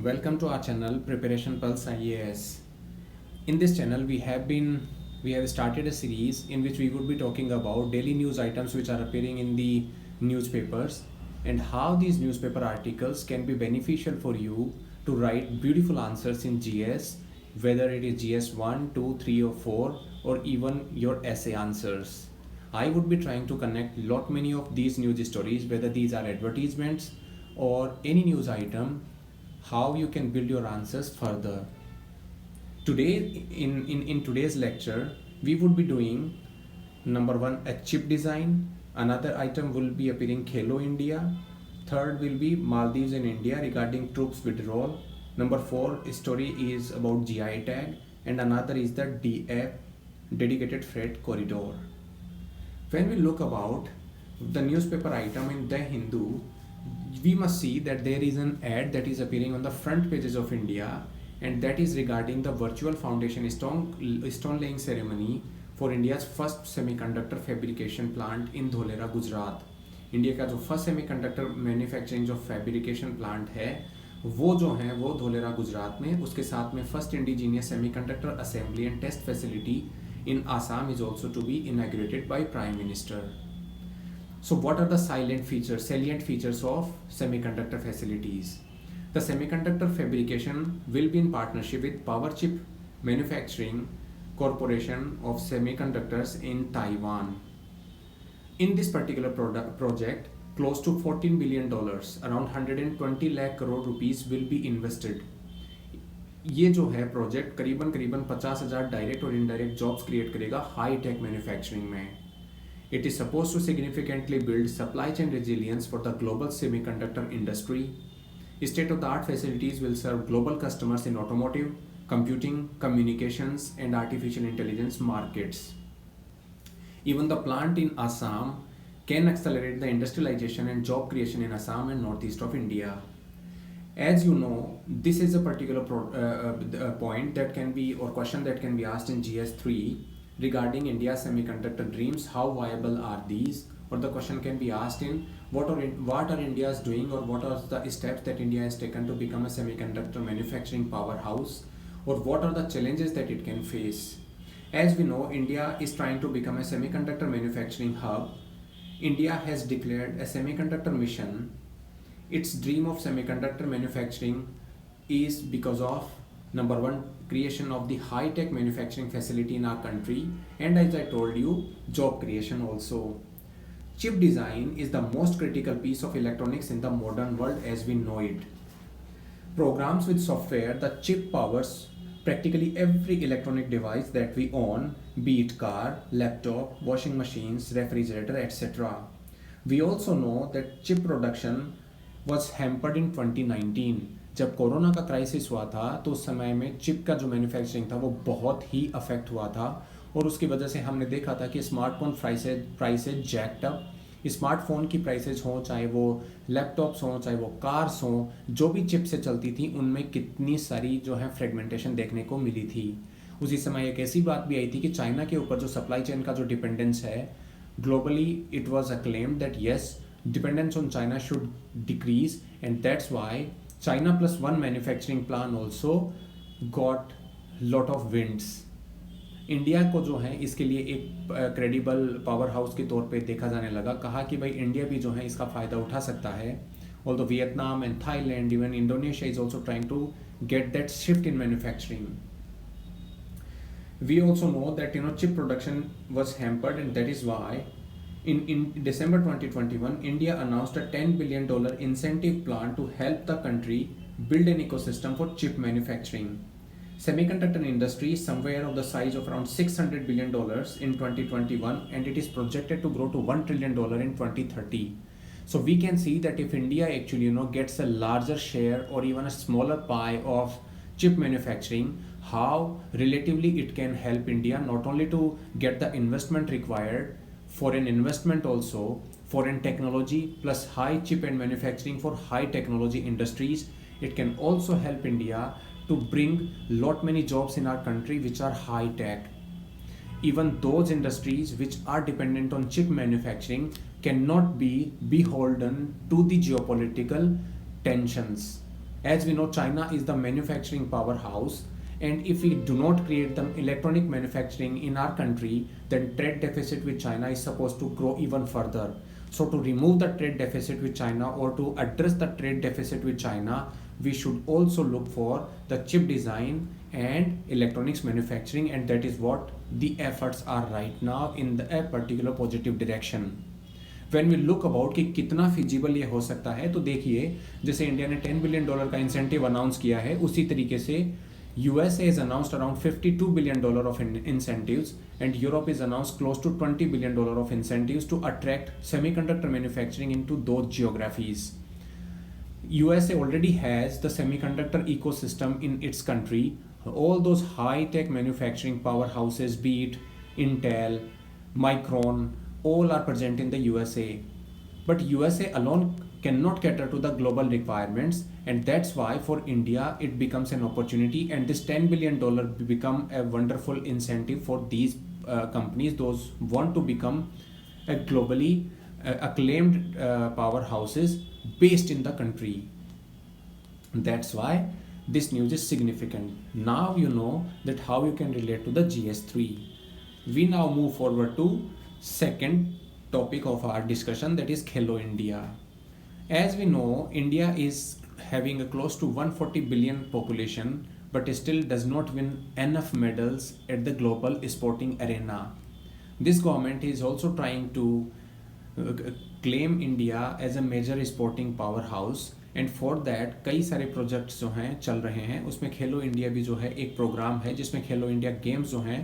Welcome to our channel Preparation Pulse IAS. In this channel we have started a series in which we would be talking about daily news items which are appearing in the newspapers and how these newspaper articles can be beneficial for you to write beautiful answers in GS, whether it is GS 1, 2, 3 or 4 or even your essay answers. I would be trying to connect lot many of these news stories, whether these are advertisements or any news item, how you can build your answers further. Today, in today's lecture, we would be doing number one, a chip design. Another item will be appearing Khelo India. Third will be Maldives in India regarding troops withdrawal. Number four story is about GI tag, and another is the DF, dedicated freight corridor. When we look about the newspaper item in The Hindu, we must see that there is an ad that is appearing on the front pages of India, and that is regarding the virtual foundation stone laying ceremony for India's first semiconductor fabrication plant in Dholera, Gujarat. India का जो first semiconductor manufacturing जो fabrication plant है वो जो है वो धोलेरा गुजरात में, उसके साथ में first indigenous semiconductor assembly and test facility in Assam is also to be inaugurated by Prime Minister. So what are the salient features of semiconductor facilities? The semiconductor fabrication will be in partnership with Power Chip Manufacturing Corporation of Semiconductors in Taiwan. In this particular project, close to $14 billion, around 120 lakh crore rupees will be invested. ये जो है project करीबन 50,000 direct और indirect jobs create करेगा high tech manufacturing में. It is suppose to significantly build supply chain resilience for the global semiconductor industry. State of the art facilities will serve global customers in automotive, computing, communications and artificial intelligence markets. Even the plant in Assam can accelerate the industrialization and job creation in Assam and northeast of India. As you know, this is a particular point that can be, or question that can be asked in GS3 regarding India's semiconductor dreams. How viable are these? Or the question can be asked in what are India's doing, or what are the steps that India has taken to become a semiconductor manufacturing powerhouse, or what are the challenges that it can face. As we know, India is trying to become a semiconductor manufacturing hub. India has declared a semiconductor mission. Its dream of semiconductor manufacturing is because of number one, creation of the high-tech manufacturing facility in our country, and as I told you, job creation also. Chip design is the most critical piece of electronics in the modern world as we know it. Programs with software, the chip powers practically every electronic device that we own, be it car, laptop, washing machines, refrigerator, etc. We also know that chip production was hampered in 2019. जब corona का crisis हुआ था तो उस समय में chip का जो मैन्युफैक्चरिंग था वो बहुत ही अफेक्ट हुआ था, और उसकी वजह से हमने देखा था कि smartphone prices jacked up. Smartphone की प्राइसेज हों, चाहे वो लैपटॉप्स हों, चाहे वो कार्स हों, जो भी चिप से चलती थी उनमें कितनी सारी जो है फ्रेगमेंटेशन देखने को मिली थी. उसी समय एक ऐसी बात भी आई थी कि चाइना के ऊपर जो सप्लाई चेन का जो डिपेंडेंस है globally, it was acclaimed that yes, dependence on China should decrease, and that's why China plus one manufacturing plan also got lot of wins. India को जो है इसके लिए एक क्रेडिबल पावर हाउस के तौर पे देखा जाने लगा. कहा कि भाई इंडिया भी जो है इसका फ़ायदा उठा सकता है. Although Vietnam and Thailand, even Indonesia is also trying to get that shift in manufacturing. We also know that chip production was hampered, and that is why in December 2021, India announced a $10 billion incentive plan to help the country build an ecosystem for chip manufacturing. Semiconductor industry is somewhere of the size of around $600 billion in 2021, and it is projected to grow to $1 trillion in 2030. So we can see that if India actually gets a larger share or even a smaller pie of chip manufacturing, how relatively it can help India not only to get the investment required, foreign investment also, foreign technology plus high chip and manufacturing for high technology industries. It can also help India to bring lot many jobs in our country which are high tech. Even those industries which are dependent on chip manufacturing cannot be beholden to the geopolitical tensions. As we know, China is the manufacturing powerhouse, and if we do not create the electronic manufacturing in our country, then trade deficit with China is supposed to grow even further. So to remove the trade deficit with China, or to address the trade deficit with China, we should also look for the chip design and electronics manufacturing, and that is what the efforts are right now in a particular positive direction. When we look about कि कितना feasible ये हो सकता है, तो देखिए जैसे India ने $10 बिलियन का इंसेंटिव अनाउंस किया है, उसी तरीके से USA has announced around $52 billion of incentives, and Europe is announced close to $20 billion of incentives to attract semiconductor manufacturing into those geographies. USA already has the semiconductor ecosystem in its country. All those high-tech manufacturing powerhouses, be it Intel, Micron, all are present in the USA. But USA alone cannot cater to the global requirements, and that's why for India it becomes an opportunity, and this $10 billion become a wonderful incentive for these companies, those want to become a globally acclaimed powerhouses based in the country. That's why this news is significant. Now you know that how you can relate to the GS3. We now move forward to second topic of our discussion, that is Khelo India. As we know, India is having a close to 140 billion population, but still does not win enough medals at the global sporting arena. This government is also trying to claim India as a major sporting powerhouse, and for that कई सारे projects जो हैं चल रहे हैं. उसमें खेलो India भी जो है एक प्रोग्राम है जिसमें खेलो इंडिया गेम्स जो हैं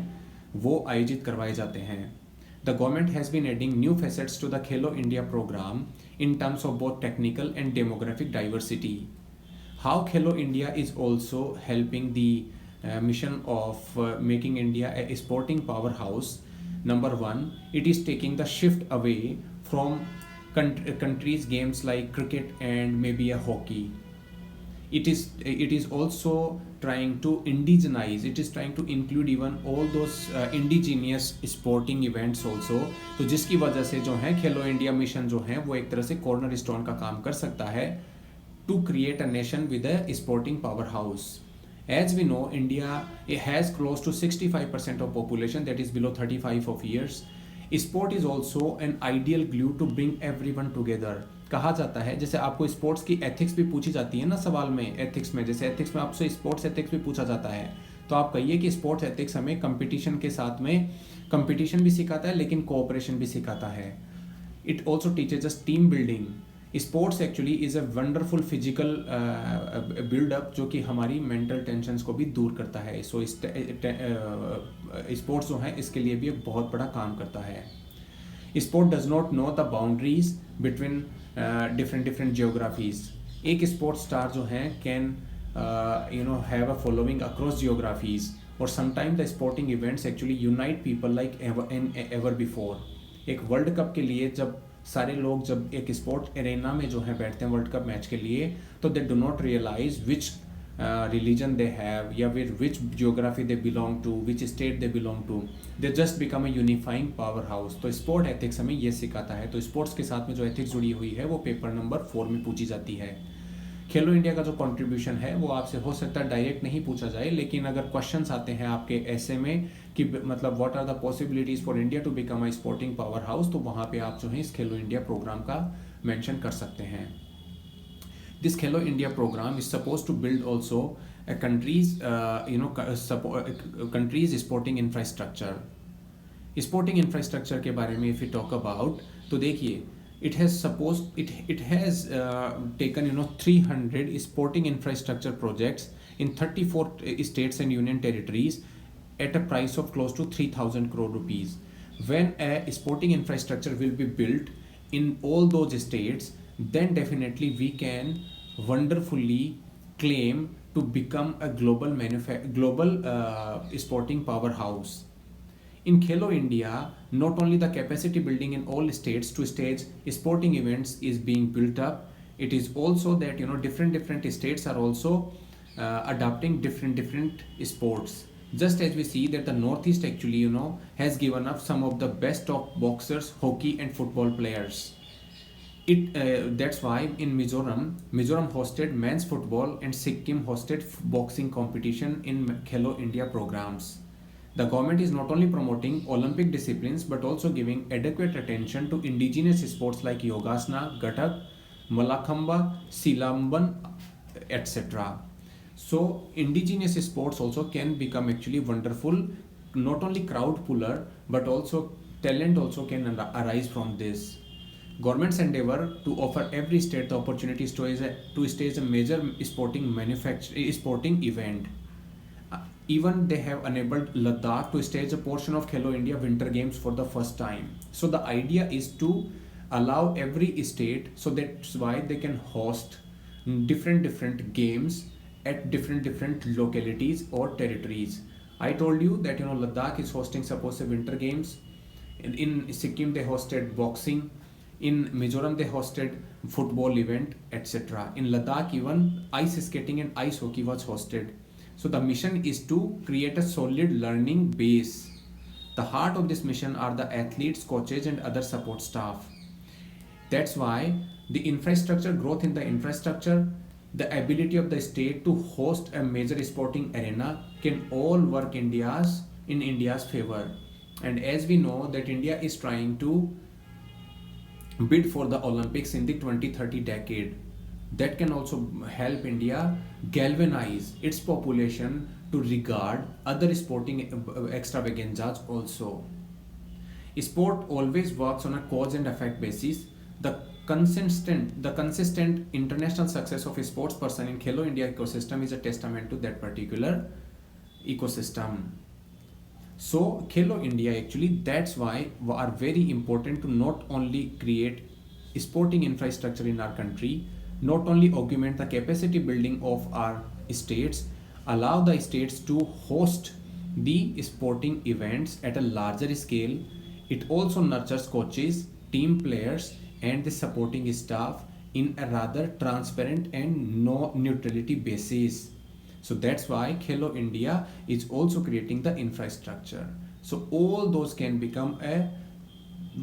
वो आयोजित करवाए जाते हैं. The government has been adding new facets to the Khelo India program in terms of both technical and demographic diversity. How Khelo India is also helping the mission of making India a sporting powerhouse. Number one, it is taking the shift away from countries' games like cricket and maybe a hockey. It is also trying to indigenize, it is trying to include even all those indigenous sporting events also. तो जिसकी वजह से जो है खेलो India mission जो है वो एक तरह से कॉर्नर स्टोन का काम कर सकता है to create a nation with a sporting powerhouse. As we know, India has close to 65% of population that is below 35 of years. Sport is also an ideal glue to bring everyone together. कहा जाता है, जैसे आपको sports की ethics भी पूछी जाती है ना सवाल में, एथिक्स में जैसे एथिक्स में आपसे स्पोर्ट्स एथिक्स भी पूछा जाता है, तो आप कहिए कि स्पोर्ट्स एथिक्स हमें कंपटीशन के साथ में कंपटीशन भी सिखाता है लेकिन कोऑपरेशन भी सिखाता है. It also teaches us team building. Sports actually is a wonderful physical buildup जो कि हमारी मेंटल टेंशन्स को भी दूर करता है. सो स्पोर्ट्स जो है इसके लिए भी एक बहुत बड़ा काम करता है. Sport does not know the boundaries between different geographies. एक स्पोर्ट्स स्टार जो हैं can have a following across geographies, और sometime the sporting events actually unite people like ever before. एक वर्ल्ड कप के लिए जब सारे लोग जब एक स्पोर्ट एरेना में जो है बैठते हैं वर्ल्ड कप मैच के लिए, तो they do not realise which religion they have, या with which geography they belong to, which state they belong to. They just become a unifying powerhouse. तो स्पोर्ट एथिक्स हमें ये सिखाता है. तो स्पोर्ट्स के साथ में जो एथिक्स जुड़ी हुई है वो पेपर नंबर 4 में पूछी जाती है. खेलो इंडिया का जो कंट्रीब्यूशन है वो आपसे हो सकता है डायरेक्ट नहीं पूछा जाए, लेकिन अगर क्वेश्चंस आते हैं आपके ऐसे में कि मतलब what are the possibilities for India to become a sporting power house, तो वहाँ पे आप जो है इस खेलो इंडिया प्रोग्राम का मेंशन कर सकते हैं. This Khelo India program is supposed to build also a country's country's sporting infrastructure. Sporting infrastructure के बारे में if we talk about, तो देखिए it has taken 300 sporting infrastructure projects in 34 states and union territories at a price of close to 3,000 crore rupees. When a sporting infrastructure will be built in all those states, then definitely we can wonderfully claim to become a global sporting powerhouse. In Khelo India, not only the capacity building in all states to stage sporting events is being built up, it is also that different states are also adopting different sports. Just as we see that the Northeast actually has given up some of the best of boxers, hockey and football players. That's why in Mizoram hosted men's football and Sikkim hosted boxing competition in Khelo India programs. The government is not only promoting Olympic disciplines but also giving adequate attention to indigenous sports like Yogasana, Gatak, Malakhamba, Silamban, etc. So indigenous sports also can become actually wonderful, not only crowd puller but also talent also can arise from this. Government's endeavor to offer every state the opportunities to stage a major sporting event. Even they have enabled Ladakh to stage a portion of Khelo India Winter Games for the first time. So the idea is to allow every state, so that's why they can host different games at different localities or territories. I told you that Ladakh is hosting suppose a Winter Games. In Sikkim they hosted boxing. In Mizoram they hosted football event, etc. In Ladakh even ice skating and ice hockey was hosted. So the mission is to create a solid learning base. The heart of this mission are the athletes, coaches and other support staff. That's why the infrastructure, growth in the infrastructure, the ability of the state to host a major sporting arena can all work in India's favor. And as we know that India is trying to bid for the Olympics in the 2030 decade, that can also help India galvanize its population to regard other sporting extravaganzas also. Sport always works on a cause and effect basis. The consistent international success of a sports person in Khelo India ecosystem is a testament to that particular ecosystem. So Khelo India actually, that's why are very important to not only create sporting infrastructure in our country, not only augment the capacity building of our states, allow the states to host the sporting events at a larger scale. It also nurtures coaches, team players, and the supporting staff in a rather transparent and no neutrality basis. So that's why Khelo India is also creating the infrastructure. So all those can become a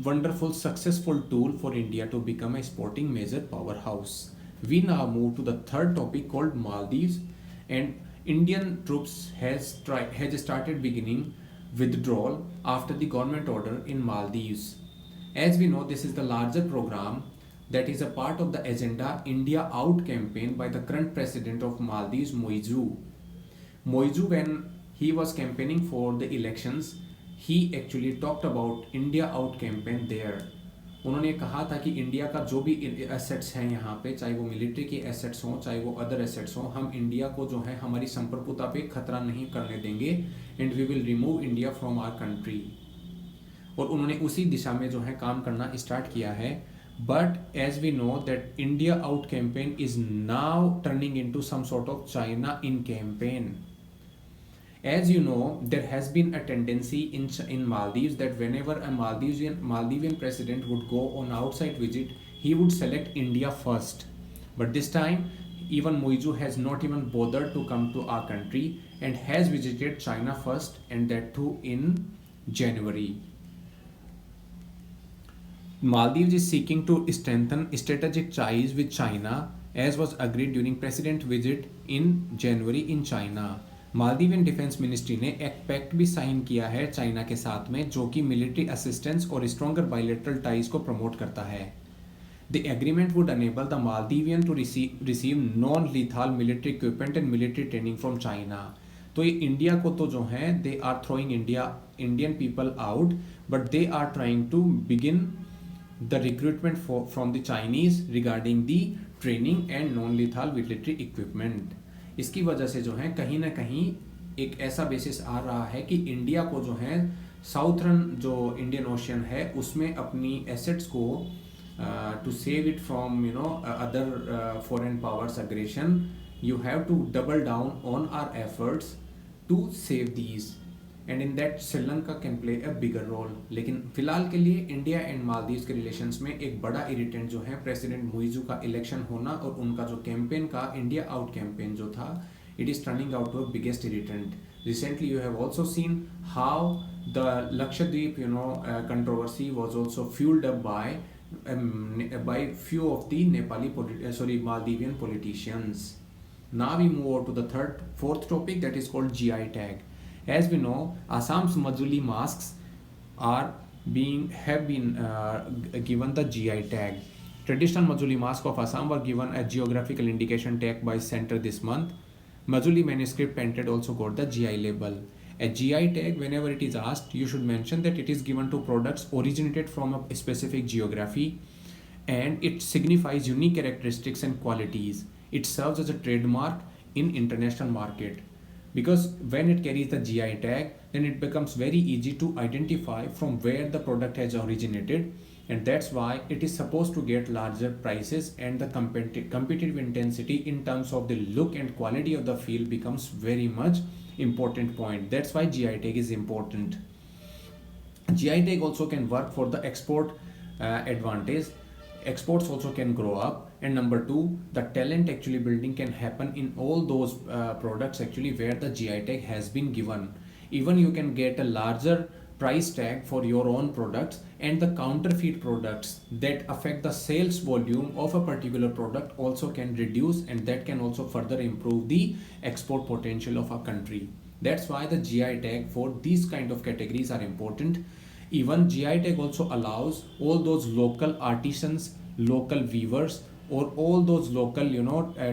wonderful successful tool for India to become a sporting major powerhouse. We now move to the third topic called Maldives, and Indian troops has started beginning withdrawal after the government order in Maldives. As we know, this is the larger program that is a part of the agenda India Out campaign by the current president of Maldives, Moizu. Moizu, when he was campaigning for the elections, he actually talked about India Out campaign there. उन्होंने कहा था कि India का जो भी assets हैं यहाँ पे, चाहे वो मिलिट्री के एसेट्स हों चाहे वो अदर एसेट्स हों, हम इंडिया को जो है हमारी संप्रभुता पे खतरा नहीं करने देंगे and we will remove India from our country. और उन्होंने उसी दिशा में जो है काम करना स्टार्ट किया है. But as we know that India out campaign is now turning into some sort of China in campaign. As you know, there has been a tendency in Maldives that whenever a Maldivian president would go on outside visit, he would select India first. But this time, even Moizu has not even bothered to come to our country and has visited China first, and that too in January. Maldives is seeking to strengthen strategic ties with China, as was agreed during President's visit in January in China. Maldivian defence ministry ने एक pact भी sign किया है China के साथ में, जो कि मिलिट्री असिस्टेंस और स्ट्रॉन्गर बायलैटरल टाइज को प्रमोट करता है. The agreement would enable the Maldivian to receive non lethal military equipment and military training from China. तो ये इंडिया को तो जो है they are throwing Indian people out, but they are trying to begin the recruitment from the Chinese regarding the training and non lethal military equipment. इसकी वजह से जो है कहीं ना कहीं एक ऐसा बेसिस आ रहा है कि इंडिया को जो है साउथर्न जो इंडियन ओशियन है उसमें अपनी एसेट्स को to save it from other foreign powers aggression, you have to double down on our efforts to save these, and in that Sri Lanka can play a bigger role. लेकिन फिलहाल के लिए India and Maldives के relations में एक बड़ा irritant जो है प्रेसिडेंट मुइजू का इलेक्शन होना और उनका जो कैंपेन का इंडिया आउट कैंपेन जो था, it is turning out to a biggest irritant. Recently you have also seen how the Lakshadweep controversy was also fueled up by by few of the Maldivian politicians. Now we move on to the fourth topic, that is called GI tag. As we know, Assam's Majuli masks have been given the GI tag. Traditional Majuli mask of Assam were given a geographical indication tag by center this month. Majuli manuscript painted also got the GI label. A GI tag, whenever it is asked, you should mention that it is given to products originated from a specific geography, and it signifies unique characteristics and qualities. It serves as a trademark in international market, because when it carries the GI tag, then it becomes very easy to identify from where the product has originated, and that's why it is supposed to get larger prices, and the competitive intensity in terms of the look and quality of the field becomes very much important point. That's why GI tag is important. GI tag also can work for the export advantage. Exports also can grow up, and number two, the talent actually building can happen in all those products actually where the GI tag has been given. Even you can get a larger price tag for your own products, and the counterfeit products that affect the sales volume of a particular product also can reduce, and that can also further improve the export potential of a country. That's why the GI tag for these kind of categories are important. Even GI tag also allows all those local artisans, local weavers, or all those local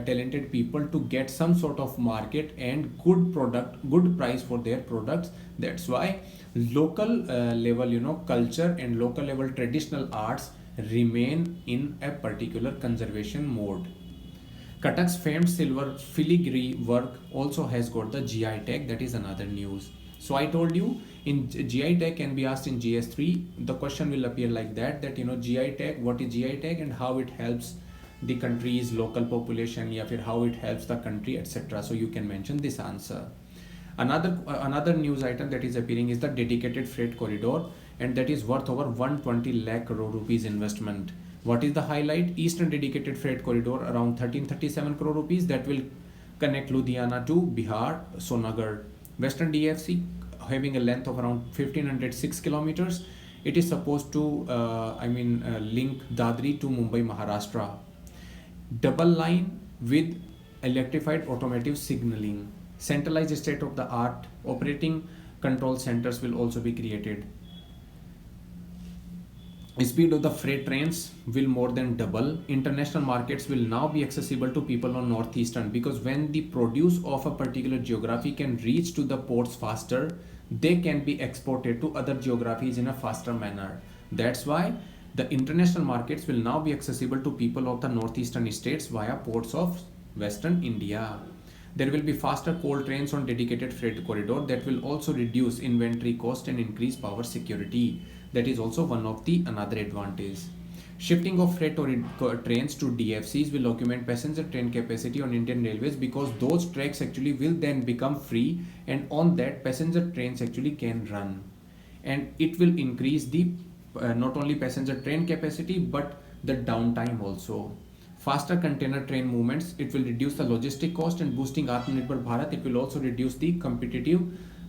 talented people to get some sort of market and good price for their products. That's why local level culture and local level traditional arts remain in a particular conservation mode. Katak's famed silver filigree work also has got the GI tag. That is another news. So I told you, in GI tag can be asked in GS3. The question will appear like that GI tag, what is GI tag and how it helps the country's local population, या फिर how it helps the country, etc. So you can mention this answer. Another news item that is appearing is the dedicated freight corridor, and that is worth over 120 lakh crore rupees investment. What is the highlight? Eastern dedicated freight corridor around 1337 crore rupees that will connect Ludhiana to Bihar, Sonagar. Western DFC having a length of around 1506 kilometers. It is supposed to link Dadri to Mumbai, Maharashtra. Double line with electrified automotive signaling. Centralized state-of-the-art operating control centers will also be created. Speed of the freight trains will more than double. International markets will now be accessible to people on northeastern, because when the produce of a particular geography can reach to the ports faster, they can be exported to other geographies in a faster manner. That's why the international markets will now be accessible to people of the northeastern states via ports of Western India. There will be faster coal trains on dedicated freight corridor that will also reduce inventory cost and increase power security. That is also one of the another advantage. Shifting of freight trains to DFCs will augment passenger train capacity on Indian Railways, because those tracks actually will then become free, and on that passenger trains actually can run, and it will increase the not only passenger train capacity but the downtime also. Faster container train movements, it will reduce the logistic cost, and boosting Atmanirbhar Bharat, it will also reduce the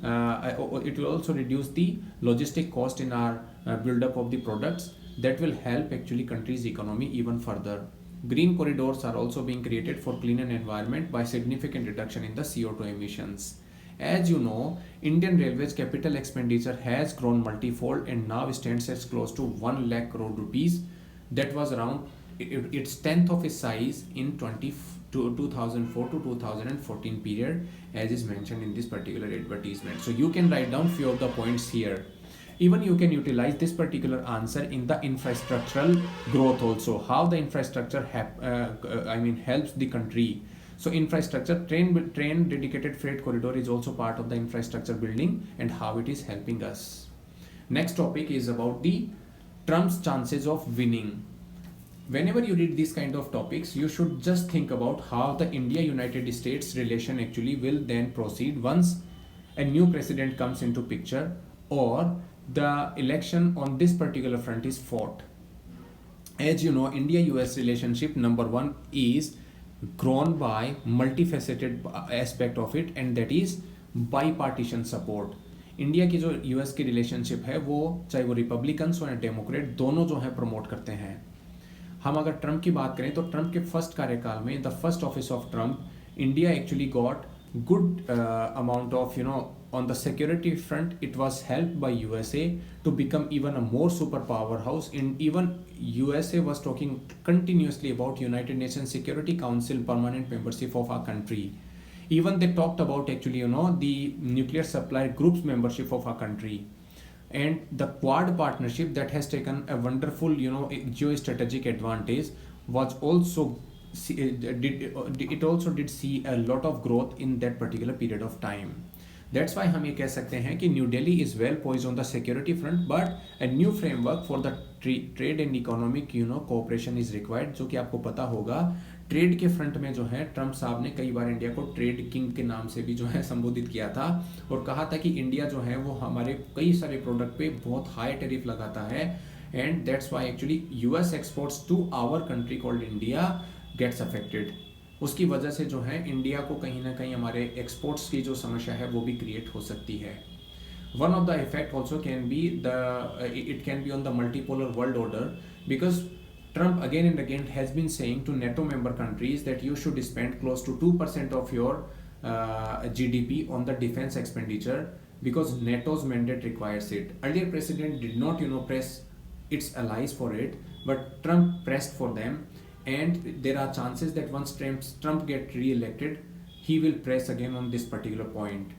it will also reduce the logistic cost in our build-up of the products. That will help actually country's economy even further. Green corridors are also being created for cleaner environment by significant reduction in the CO2 emissions. As you know, Indian Railways capital expenditure has grown multifold and now stands at close to 1 lakh crore rupees. That was around its tenth of its size in 2004 to 2014 period, as is mentioned in this particular advertisement. So you can write down few of the points here. Even you can utilize this particular answer in the infrastructural growth also, how the infrastructure helps the country. So infrastructure, train dedicated freight corridor is also part of the infrastructure building and how it is helping us. Next topic is about the Trump's chances of winning. Whenever you read these kind of topics, you should just think about how the India-United States relation actually will then proceed once a new president comes into picture, or the election on this particular front is fought. As you know, India-US relationship, number one, is grown by multifaceted aspect of it, and that is bipartisan support. India की जो US की relationship है वो चाहे वो Republicans हो या Democrat दोनों जो है प्रमोट करते हैं। हम अगर ट्रंप की बात करें तो ट्रंप के फर्स्ट कार्यकाल में the first office of Trump India actually got good amount of on the security front it was helped by USA to become even a more super powerhouse. In even USA was talking continuously about United Nations Security Council permanent membership of our country. Even they talked about actually the nuclear supply groups membership of our country. And the quad partnership that has taken a wonderful geostrategic advantage was also it also did see a lot of growth in that particular period of time. That's why हम ये कह सकते हैं कि new Delhi is well poised on the security front, but a new framework for the trade and economic cooperation is required. जो कि आपको पता होगा ट्रेड के फ्रंट में जो है ट्रंप साहब ने कई बार इंडिया को ट्रेड किंग के नाम से भी जो है संबोधित किया था और कहा था कि इंडिया जो है वो हमारे कई सारे प्रोडक्ट पे बहुत हाई टैरिफ लगाता है and that's why actually US exports to our country called India gets affected. उसकी वजह से जो है इंडिया को कहीं ना कहीं हमारे एक्सपोर्ट्स की जो समस्या है वो भी क्रिएट हो सकती है। One of the effect also can be the it can be on the multipolar world order because Trump again and again has been saying to NATO member countries that you should spend close to 2% of your GDP on the defense expenditure because NATO's mandate requires it. Earlier president did not press its allies for it, but Trump pressed for them, and there are chances that once Trump get re-elected, he will press again on this particular point.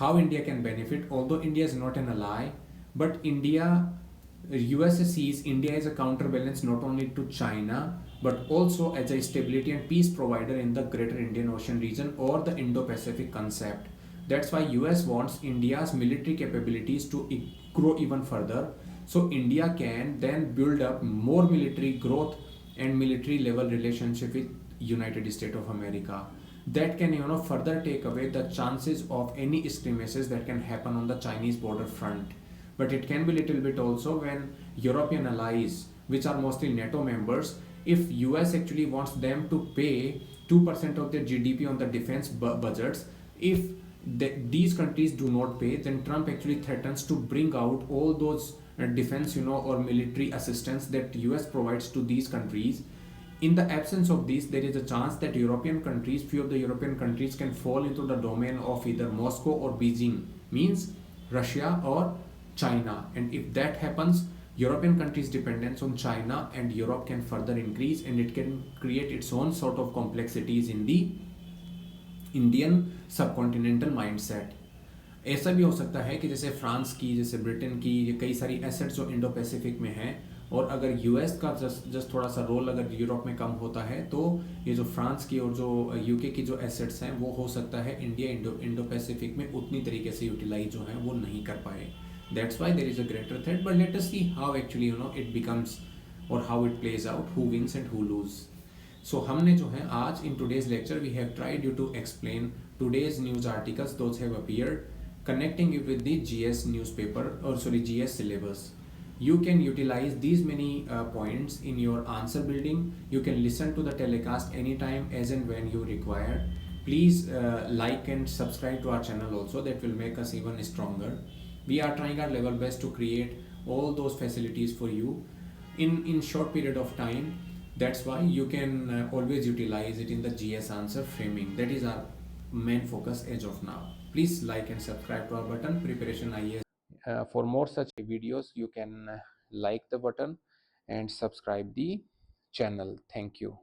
How India can benefit, although India is not an ally, but USA sees India as a counterbalance not only to China but also as a stability and peace provider in the greater Indian Ocean region or the Indo-Pacific concept. That's why US wants India's military capabilities to grow even further, so India can then build up more military growth and military level relationship with United States of America. That can further take away the chances of any skirmishes that can happen on the Chinese border front. But it can be little bit also when European allies, which are mostly NATO members, if US actually wants them to pay 2% of their GDP on the defense budgets, if these countries do not pay, then Trump actually threatens to bring out all those defense or military assistance that US provides to these countries. In the absence of this, there is a chance that few of the European countries can fall into the domain of either Moscow or Beijing, means Russia or China. And if that happens, European countries' dependence on China and Europe can further increase, and it can create its own sort of complexities in the Indian subcontinental mindset. ऐसा भी हो सकता है कि जैसे France की, जैसे Britain की, ये कई सारी एसेट्स जो इंडो पैसिफिक में हैं, और अगर यूएस का जस्ट थोड़ा सा रोल अगर यूरोप में कम होता है तो ये जो फ्रांस की और जो यूके की जो एसेट्स हैं वो हो सकता है इंडिया इंडो पैसिफिक में उतनी तरीके से यूटिलाइज जो है वो नहीं कर पाए। That's why there is a greater threat, but let us see how actually it becomes और how it plays out, who wins and who lose. So हमने जो है आज in today's lecture we have tried you to explain today's news articles those have appeared, connecting it with the GS newspaper or sorry GS syllabus. You can utilize these many points in your answer building. You can listen to the telecast anytime as and when you require. Please like and subscribe to our channel also, that will make us even stronger. We are trying our level best to create all those facilities for you in short period of time. That's why you can always utilize it in the GS answer framing. That is our main focus as of now. Please like and subscribe to our button Preparation IAS. For more such videos you can like the button and subscribe the channel. Thank you.